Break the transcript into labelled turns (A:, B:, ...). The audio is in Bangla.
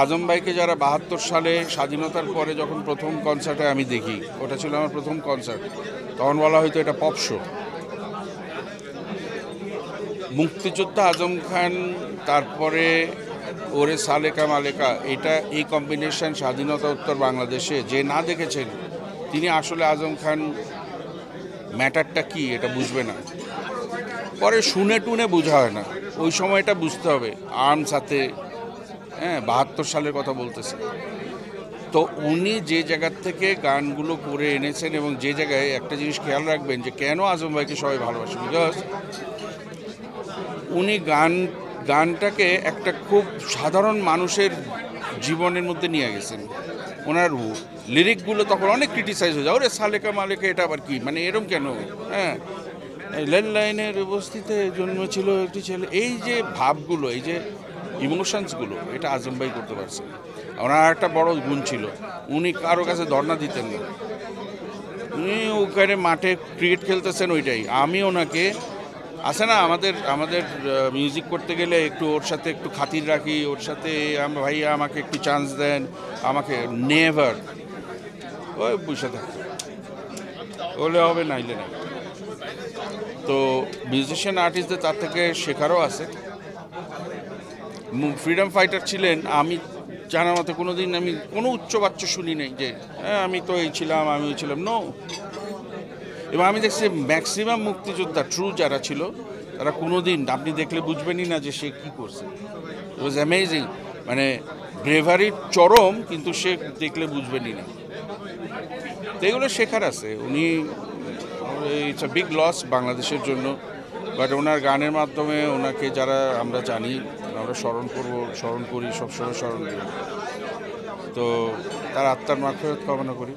A: আজম ভাইকে যারা ৭২ সালে স্বাধীনতার পরে যখন প্রথম কনসার্টে আমি দেখি, ওটা ছিল আমার প্রথম কনসার্ট, তখন বলা হয়তো এটা পপ শো। মুক্তিযোদ্ধা আজম খান, তারপরে ওরে সালেকা মালেকা, এই কম্বিনেশন স্বাধীনতা উত্তর বাংলাদেশে যে না দেখেছেন, তিনি আসলে আজম খান ম্যাটারটা কি এটা বুঝবে না। পরে শুনে টুনে বোঝা হয় না, ওই সময়টা বুঝতে হবে। আর্মস হাতে, হ্যাঁ, ৭২ সালের কথা বলতেছে। তো উনি যে জায়গার থেকে গানগুলো করে এনেছেন, এবং যে জায়গায় একটা জিনিস খেয়াল রাখবেন যে কেন আজম ভাইকে সবাই ভালোবাসে, বিকজ উনি গানটাকে একটা খুব সাধারণ মানুষের জীবনের মধ্যে নিয়ে গেছেন। ওনার লিরিকগুলো তখন অনেক ক্রিটিসাইজ হয়ে যায়, ওরে সালেকা মালেকা এটা আবার কি, মানে এরম কেন, হ্যাঁ, রেল লাইনের বস্তিতে জন্মেছিল একটি ছেলে, এই যে ভাবগুলো, এই যে ইমোশনসগুলো, এটা আজম ভাই করতে পারছেন। ওনার একটা বড় গুণ ছিল, উনি কারো কাছে ধর্ণা দিতেন না। উনি ওখানে মাঠে ক্রিকেট খেলতেছেন, ওইটাই আমি ওনাকে, আছে না আমাদের আমাদের মিউজিক করতে গেলে একটু ওর সাথে একটু খাতির রাখি, ওর সাথে ভাইয়া আমাকে একটু চান্স দেন, আমাকে নেভার ওই বসে থাকে, বলে হবে নাইলে না। তো মিউজিশিয়ান আর্টিস্টদের তার থেকে শেখারও আছে। ফ্রিডম ফাইটার ছিলেন, আমি জানার মতো কোনো দিন আমি কোনো উচ্চবাচ্য শুনি নাই যে হ্যাঁ আমি তো এই ছিলাম, আমি ওই ছিলাম, নো। এবং আমি দেখছি ম্যাক্সিমাম মুক্তিযোদ্ধা ট্রু যারা ছিল, তারা কোনো দিন আপনি দেখলে বুঝবেনই না যে সে কী করছে। ইট ওয়াজ অ্যামেজিং, মানে ব্রেভারির চরম, কিন্তু সে দেখলে বুঝবেনই না। তো এগুলো শেখার আছে। উনি, ইটস আ বিগ লস বাংলাদেশের জন্য, বাট ওনার গানের মাধ্যমে ওনাকে যারা আমরা জানি, আমরা স্মরণ করি, সবসময় স্মরণ করি। তো তার আত্মার মাগফিরাত কামনা করি।